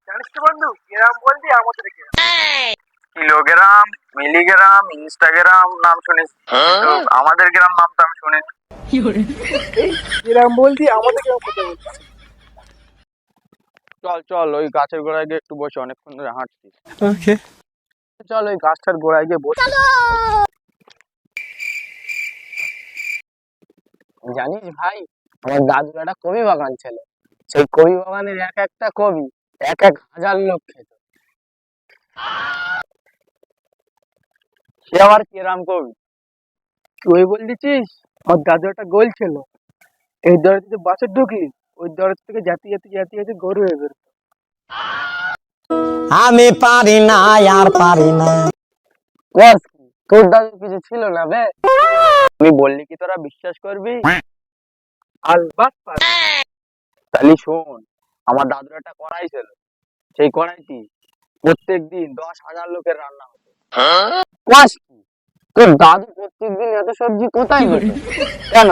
জানিস তো বন্ধু, গ্রাম বলতে আমাদের গ্রাম কিলোগ্রাম, মিলিগ্রাম, ইনস্টাগ্রাম নাম শুনিস, কিন্তু আমাদের গ্রাম নামটা আমি শুনিনি। এই গ্রাম বলতে আমাদের গ্রাম কথা বলছি। চল চল ওই গাছের গোড়ায় গিয়ে একটু বসে, অনেকক্ষণ ধরে হাঁটছি। ওকে, চল ওই গাছটার গোড়ায় গিয়ে বসে। জানিস ভাই, আমার দাদুর একটা কবি বাগান ছিল। সেই কবি বাগানের এক একটা কবি এক এক হাজার লোক খেত। সে আবার কিরাম কবি? তুই বলছিস আমার দাদু একটা গোল ছিল, এই দরজা থেকে বাছর ঢুকলি, ওই দরজা থেকে জাতি জাতি জাতি জাতি গরু হয়ে বেরোতো। আমি পারি না আর পারি না। বস কি, তোর দাদু কিছু ছিল না বে? আমি বললি কি তোরা বিশ্বাস করবি? আলবাত পারবি। তাহলে শোন, আমার দাদুর একটা কড়াই ছিল। সেই কড়াইটি প্রত্যেক দিন 10,000 লোকের রান্না হতো। বস কি, তোর দাদু প্রত্যেক দিন এত সবজি কোথায় পেত? কেন,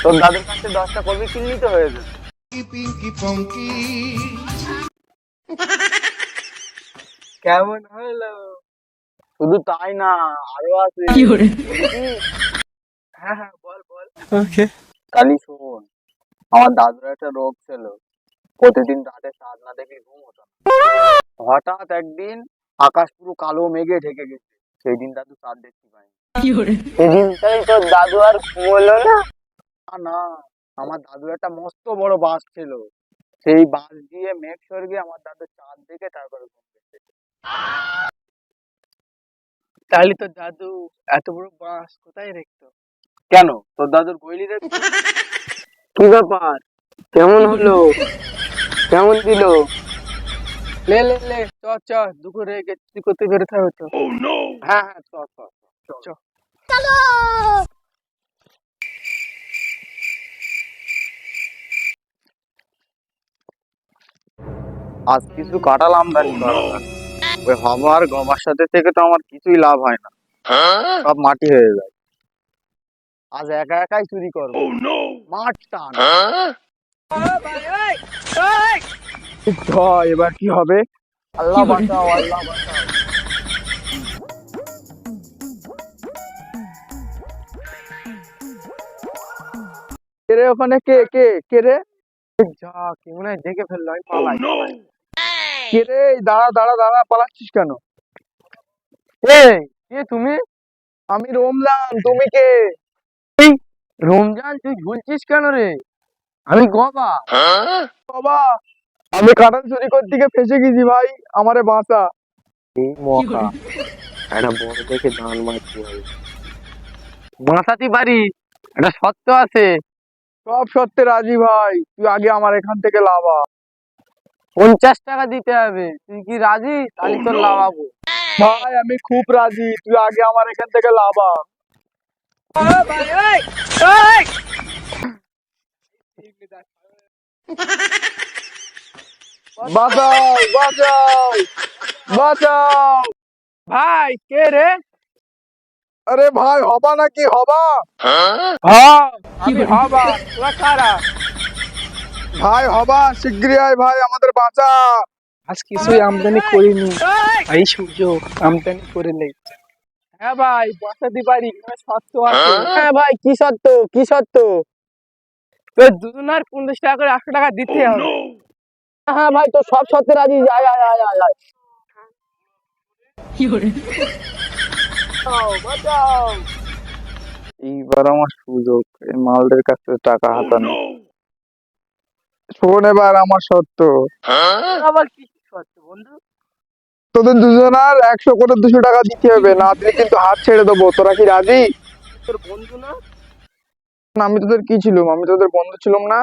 তোর দাদুর কাছে 10টা কবি কিনলি তো হয়ে যেত। কেমন হলো? শুধু তাই না, আরো আছে। হ্যাঁ হ্যাঁ, বল বল। ওকে, কালি শোন, আমার দাদুর একটা রোগ ছিল, প্রতিদিন রাতে চাঁদ না দেখে ঘুম হতো না। হঠাৎ একদিন আকাশ পুরো কালো মেঘে ঢেকে গেছে, সেই দিন দাদু চাঁদ দেখতে পায়নি। সেদিনটাই তোর দাদু আর ঘুমোলো না? না, আমার দাদুর একটা মস্ত বড় বাঁশ ছিল, সেই বাঁশ দিয়ে মেঘ স্বর্গে আমার দাদু চাঁদ দেখে তারপরে ঘুম পেয়েছে। তাহলে তোর দাদু এত বড় বাঁশ কোথায় রেখতো? কেন, তোর দাদুর গইলি রেখতো? কি ব্যাপার, কেমন হলো, কেমন দিল? লে লে লে, চ চ, দুপুরে গেছি করতে বেরোতে হবে তো। হ্যাঁ হ্যাঁ, চ চ চ চ। আজ কিছু কাঁঠাল আমদানি করা যাক। ওই হাওয়া আর গমের সাথে থেকে তো আমার কিছুই লাভ হয় না, সব মাটি হয়ে যায়। আজ একা একাই চুরি করবো, মাঠ টান। এবার কি হবে? আল্লাহ বাঁচাও, আল্লাহ বাঁচাও। কে রে ওখানে, কে কে কে রে? যা, কি মনে হয় দেখে ফেললো, আমি পালাই পালাই। কে রে? দাঁড়া দাঁড়া দাঁড়া, পালাচ্ছিস কেন? এই, কে তুমি? আমি রমজান, তুমি কে? এই, রমজান তুই ঝুলছিস কেন রে? আমি গবা। বাবা, আমি কাঁঠাল চুরি করতে গিয়ে ফেসে গেছি ভাই, আমারে বাঁচা। এই মকা, একটা বড় দেখে দান মারতে হবে। বাঁচাতে পারি, একটা সত্য আছে। সব সত্যি রাজি ভাই, তুই আগে আমার এখান থেকে লাভা। 50 টাকা দিতে হবে, তুই কি রাজি? তাহলে তোর লাভাবো। ভাই আমি খুব রাজি, তুই আগে আমার এখান থেকে লাভা। বাঁচাও বাঁচাও বাঁচাও। ভাই কে রে? আরে ভাই, হবা নাকি হবা? হ্যাঁ আমি হবা, তোরা কারা? ভাই হবা, শিগগিরই আয় ভাই, আমাদের বাঁচা। আজ কিছুই আমদানি করিনি, এই সুযোগ আমদানি করে নেই। হ্যাঁ ভাই, বাঁচাতে পারি, সত্য আছে। হ্যাঁ ভাই, কি সত্য, কি সত্য? তোর দুজনের 50 টাকা করে 100 টাকা দিতে হবে। হ্যাঁ ভাই, তো সব সত্যি রাজি, আয় আয় আয় আয় আয়। বাঁচাও। এইবার আমার সুযোগ, এই মালদের কাছ থেকে টাকা হাতানো। শোন এবার আমার সত্য। আবার কি সত্য বন্ধু? তোদের দুজনের 100 করে 200 টাকা দিতে হবে, না দিলে কিন্তু হাত ছেড়ে দেবো। তোরা কি রাজি? তোর বন্ধু না? আমি তোদের কি ছিলাম? আমি তোদের বন্ধু ছিলাম না?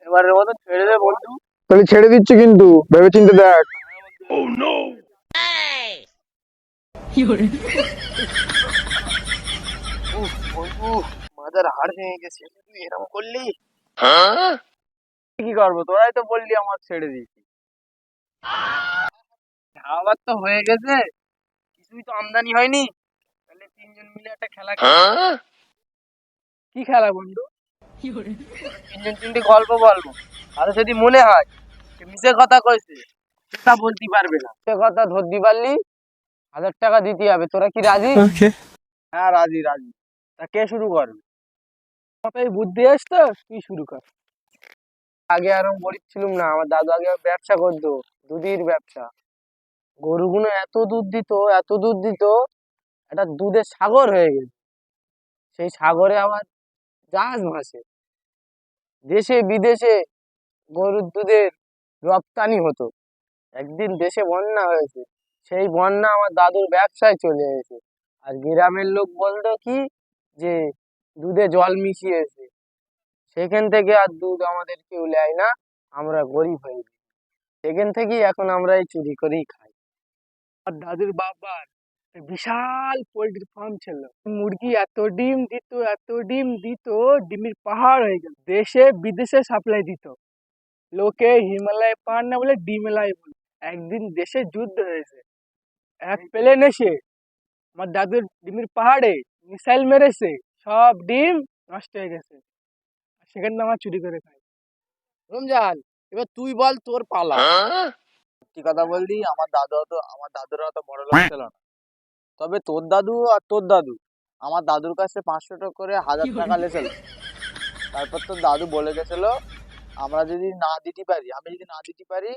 এবারে মতো ছেড়ে দে বন্ধু। তাহলে ছেড়ে দিচ্ছি, কিন্তু ভেবে চিন্তে দেখ। বন্ধু, মাথার হাড় ভেঙে গেছে, তুই এরকম করলি। কি করবো, তোরাই তো বললি আমার ছেড়ে দিয়েছি। আবার তো হয়ে গেছে, কিছুই তো আমদানি হয়নি। তাহলে তিনজন মিলে একটা খেলা খেলি। কি খেলা বন্ধু? তিনজন তিনটে গল্প বলবো, আর যদি মনে হয় সে মিছে কথা কইছে, তা বলতে পারবে না, সে কথা ধরতে পারলি 1000 টাকা দিতে হবে। তোরা কি রাজি? হ্যাঁ রাজি রাজি। তা কে শুরু করবে? মাথায় বুদ্ধি আসতো, তুই শুরু কর। আগে আরো গরিব ছিলাম না, আমার দাদু আগে ব্যবসা করতো, দুধের ব্যবসা। গরুগুলো এত দুধ দিত, এত দুধ দিত, একটা দুধের সাগর হয়ে গেছে। সেই সাগরে আবার জাহাজ ভাসে, দেশে বিদেশে গরুর দুধের রপ্তানি হতো। একদিন দেশে বন্যা হয়েছে, সেই বন্যা আমার দাদুর ব্যবসায় চলে এসেছে। আর গ্রামের লোক বলতো কি যে দুধে জল মিশিয়েছে। সেখান থেকে আর দুধ আমাদের কেউ নেয় না, আমরা গরিব হয়ে যাই। সেখান থেকেই এখন আমরা এই চুরি করেই খাই। আর দাদুর বাবার একটা বিশাল পোল্ট্রি ফার্ম ছিল, মুরগি এত ডিম দিত, এত ডিম দিত, ডিমের পাহাড় হয়ে গেল, দেশে বিদেশে সাপ্লাই দিত। লোকে হিমালয় পাহাড় না বলে ডিমেলাই বলে। একদিন দেশে যুদ্ধ হয়েছে, এক প্লেন এসে আমার দাদুর ডিমের পাহাড়ে মিসাইল মেরেছে, সব ডিম নষ্ট হয়ে গেছে। সেখান থেকে আমার চুরি করে খাই। রমজান, এবার তুই বল, তোর পালা। সত্যি কথা বললি, আমার দাদুরা অত বড় লোক ছিল না। তবে তোর দাদু আর তোর দাদু আমার দাদুর কাছে 500 টাকা করে 1000 টাকা লেছিল। তারপর তোর দাদু বলে গেছিল, আমরা যদি না দিতে পারি, আমি যদি না দিতে পারি,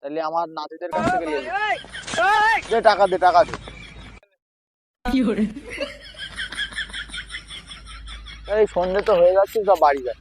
তাহলে আমার নাতিদের কাছ থেকে নিয়ে নিবি। দে টাকা দে, টাকা দে। এই সন্ধ্যে তো হয়ে যাচ্ছে, সব বাড়ি যায়।